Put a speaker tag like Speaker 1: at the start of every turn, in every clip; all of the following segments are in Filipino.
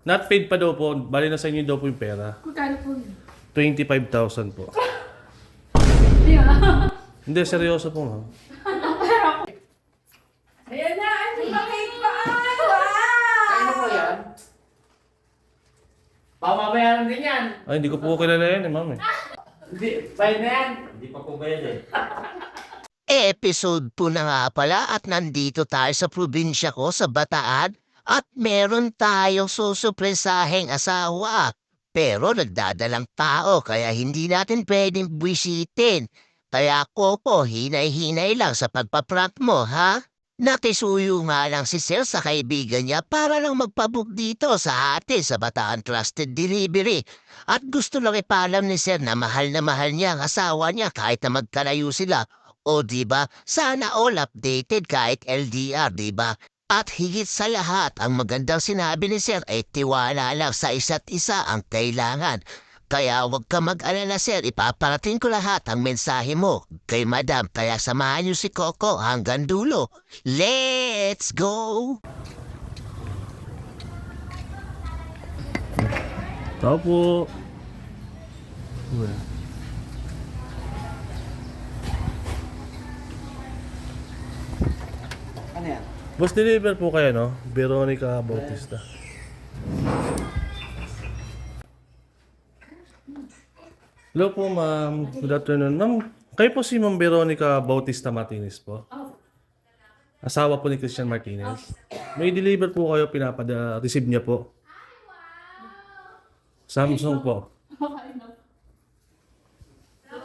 Speaker 1: Not paid pa daw po. Bali na sa inyo daw po yung pera.
Speaker 2: Magkano po yun?
Speaker 1: 25,000 po.
Speaker 2: Di ba?
Speaker 1: Hindi, seryoso po ma'am.
Speaker 2: Ayan na! Ay, bakit ba? Wow!
Speaker 3: Ano po yan? Pamabayaran din yan.
Speaker 1: Ay, hindi ko po kilala yan ma'am eh.
Speaker 3: Hindi, bayad na yan.
Speaker 4: Hindi pa po bayad eh.
Speaker 5: Episode po na nga pala at nandito tayo sa probinsya ko sa Bataan at meron tayong susupresaheng asawa. Pero nagdadalang tao kaya hindi natin pwedeng buwisitin. Kaya ako po hinay-hinay lang sa pagpaprank mo ha? Nakisuyo nga lang si Sir sa kaibigan niya para lang magpabook dito sa atin sa Bataan Trusted Delivery. At gusto lang ipalam ni Sir na mahal niya ang asawa niya kahit na magkalayo sila. O diba, sana all updated kahit LDR, diba? At higit sa lahat, ang magandang sinabi ni Sir ay tiwala lang sa isa't isa ang kailangan. Kaya huwag ka mag-alala Sir, ipaparating ko lahat ang mensahe mo kay Madam. Kaya samahan niyo si Coco hanggang dulo. Let's go!
Speaker 1: Tao po.
Speaker 3: Ano yan?
Speaker 1: Boss, deliver po kayo, no? Veronica Bautista. Hello po, ma'am. Good afternoon. Ma'am, kayo po si Ma'am Veronica Bautista Martinez po? Asawa po ni Christian Martinez. May deliver po kayo, receive niya po. Samsung po.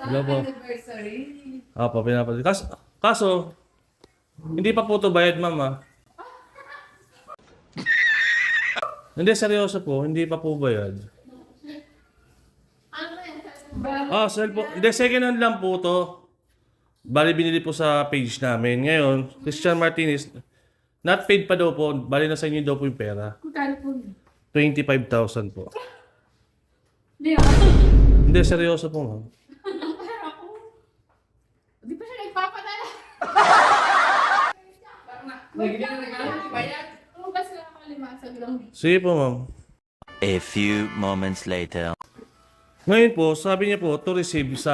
Speaker 1: Hello po.
Speaker 2: Anniversary.
Speaker 1: Opo, pinapadala. Kaso, hindi pa po ito bayad, ma'am, ah. Hindi, seryoso po. Hindi pa po bayad. Ah, cellphone. Hindi, second hand lang po ito. Bali, binili po sa page namin. Ngayon, Christian Martinez, not paid pa daw po. Bali na sa inyo daw po yung pera.
Speaker 2: Magkano po yun?
Speaker 1: 25,000 po.
Speaker 2: Di ba?
Speaker 1: Hindi, seryoso po, ma'am.
Speaker 2: Di pa siya nagpapadala.
Speaker 3: Nagiging regalo, bayad.
Speaker 2: Ano ba sila kalimasag lang?
Speaker 1: Sige po, ma'am.
Speaker 4: A few moments later.
Speaker 1: Ngayon po, sabi niya po, to receive sa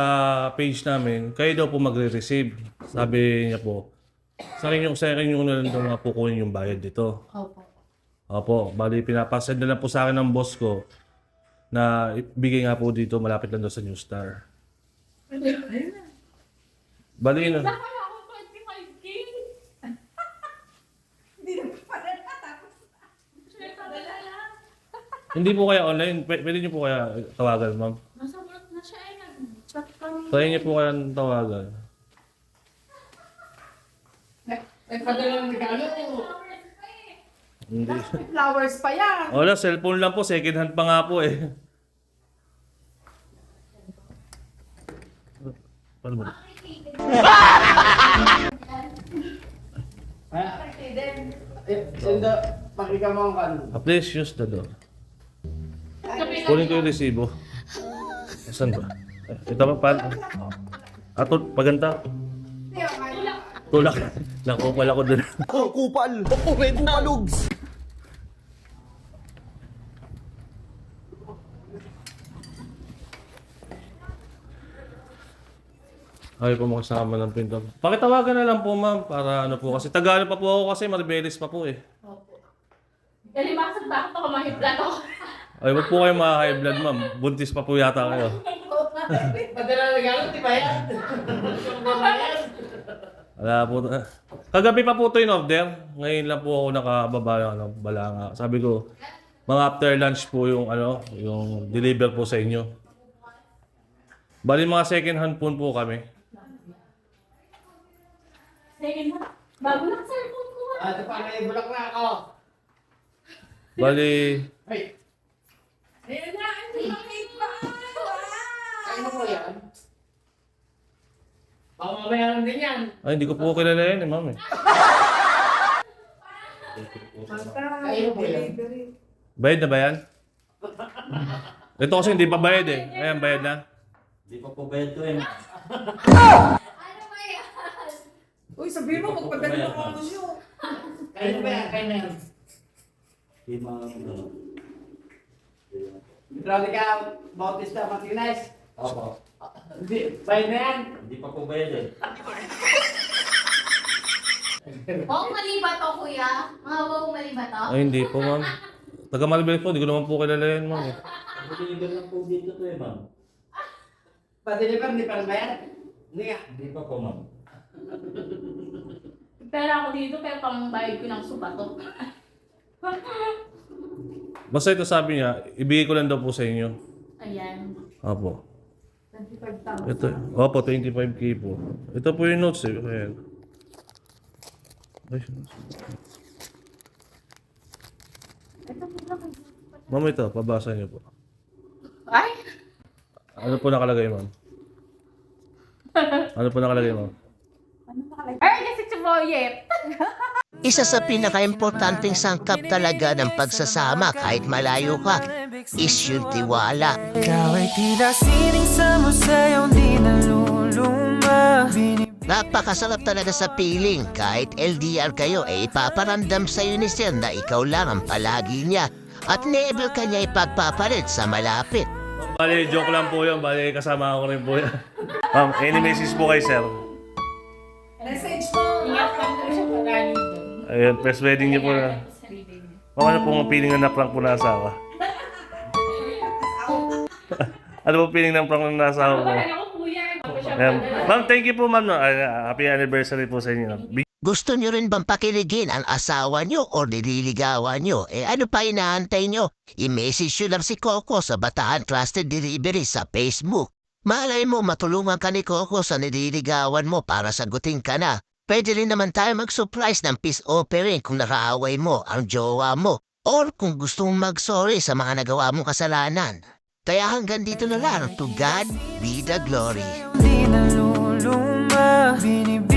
Speaker 1: page namin, kayo daw po magre-receive. Sabi niya po, sa akin yung na lang daw mapukunin yung bayad dito.
Speaker 2: Opo.
Speaker 1: Opo, bali pinapasend na lang po sa akin ng boss ko na ibigay nga po dito, malapit lang daw sa New Star.
Speaker 2: Ayun na.
Speaker 1: Bali na.
Speaker 2: Nakala ko 25K. Hindi na papadala tapos. Siya nagpadala lang.
Speaker 1: Hindi po kaya online, pwede niyo po kaya tawagan, ma'am.
Speaker 2: Nasa work na siya ay nag-chat kami.
Speaker 1: Try niyo po kaya tawagan.
Speaker 3: Nagpadala ng regalo.
Speaker 1: Hindi.
Speaker 2: Flowers pa yan.
Speaker 1: Wala, cellphone lang po, second hand pa nga po eh. Paano ba?
Speaker 3: Sendo, pakika mo ang kan.
Speaker 1: Please use the door. Kunin ko yung resibo. Saan ba? Ito pa pa. Ato, paganta. Tulak. Nakupal ako dun.
Speaker 5: Oh, kupal! Kupalugs!
Speaker 1: Ayaw po makasama ng pinto. Pakitawagan na lang po, ma'am. Para ano po. Kasi Tagalog pa po ako kasi Maribeles pa po eh.
Speaker 2: Opo. Kalimasag bakit ako mahiplan ako?
Speaker 1: Ay, wag po kayo ma-high blood, ma'am. Buntis pa po yata kayo.
Speaker 3: Padala ng regalo, di bayad. Yung babayad.
Speaker 1: Wala po. Kagabi pa po ito in order. Ngayon lang po ako nakababa ng balanga. Sabi ko, mga after lunch po yung yung deliver po sa inyo. Bali mga second hand phone po kami.
Speaker 2: Second hand. Bago lang cellphone ko.
Speaker 3: Ito pa, may bulak na ako.
Speaker 1: Bali,
Speaker 3: Ay,
Speaker 2: Ayan na! Ay, bakit ba?
Speaker 3: ano po yan? Pamabayaran din yan.
Speaker 1: ay hindi ko po kilala yan ma'am eh.
Speaker 3: Kayo po yan.
Speaker 1: Bayad na ba yan? Ito kasi hindi pa bayad eh. Ayan, bayad na.
Speaker 4: Hindi pa po bayad to eh.
Speaker 2: Ano ba yan?
Speaker 6: Uy, sabihin mo, magpadala ng ano nyo.
Speaker 3: Kayo ba yan? Kayo na yan.
Speaker 4: Hindi mga ano.
Speaker 3: Veronica Bautista Martinez.
Speaker 4: Opo.
Speaker 3: Hindi, bayad na yan.
Speaker 4: Hindi pa po pwede.
Speaker 2: Wow, mali ba to, kuya? Mga wow, mali ba to?
Speaker 1: Ay, hindi po, ma'am. Taga Malibel po, hindi ko naman po kilala yan, ma'am.
Speaker 4: Deliver lang po dito to eh, ma'am.
Speaker 3: Pa-deliver, hindi pa rin bayad. Hindi nga.
Speaker 4: Hindi pa po, ma'am.
Speaker 2: Pera ako dito, pero pambayad ko ng suba to.
Speaker 1: Basta ito sabi niya, ibigay ko lang daw po sa inyo.
Speaker 2: Ayan.
Speaker 1: Opo.
Speaker 2: 25,000.
Speaker 1: Ito, opo, 25k po. Ito po yung notes eh. Ayan. Ay, ma'am, ito, pabasa niyo po.
Speaker 2: Ay!
Speaker 1: Ano po nakalagay, ma'am? Ano po nakalagay, ma'am?
Speaker 2: Ay, kasi si Boyet.
Speaker 5: Isa sa pinaka-importanting sangkap talaga ng pagsasama kahit malayo ka is yung tiwala.
Speaker 7: Ikaw ay tila sining sa museyong di naluluma.
Speaker 5: Napakasarap talaga sa piling. Kahit LDR kayo, ipaparamdam sa'yo ni Sir na ikaw lang ang palagi niya at never ka niya ipagpapalit sa malapit.
Speaker 1: Bali, joke lang po yun. Bali, kasama ko rin po yan. Ma'am, any message po kay Sir?
Speaker 6: Message mo.
Speaker 2: Ingat ka po siya pagani doon.
Speaker 1: Ayun, first wedding niyo po na. Ma'am, ano pong feeling na na-prank po na asawa? Ano po feeling ng prank na asawa po?
Speaker 2: Ako, kuya. Ako siya
Speaker 1: Ayan.
Speaker 2: pagani.
Speaker 1: Ma'am, thank you po, ma'am. Happy anniversary po sa inyo.
Speaker 5: Gusto nyo rin bang pakiligin ang asawa nyo o nililigawan nyo? Ano pa inaantay nyo? I-message nyo lang si Coco sa Bataan Trusted Delivery sa Facebook. Malay mo matulungan ka ni Coco sa nililigawan mo para sagutin ka na. Pwede rin naman tayo mag-surprise ng peace offering kung nakaaway mo ang jowa mo or kung gusto mong mag-sorry sa mga nagawa mong kasalanan. Kaya hanggang dito na lang. To God be the glory.
Speaker 7: Di naluluma. Binibig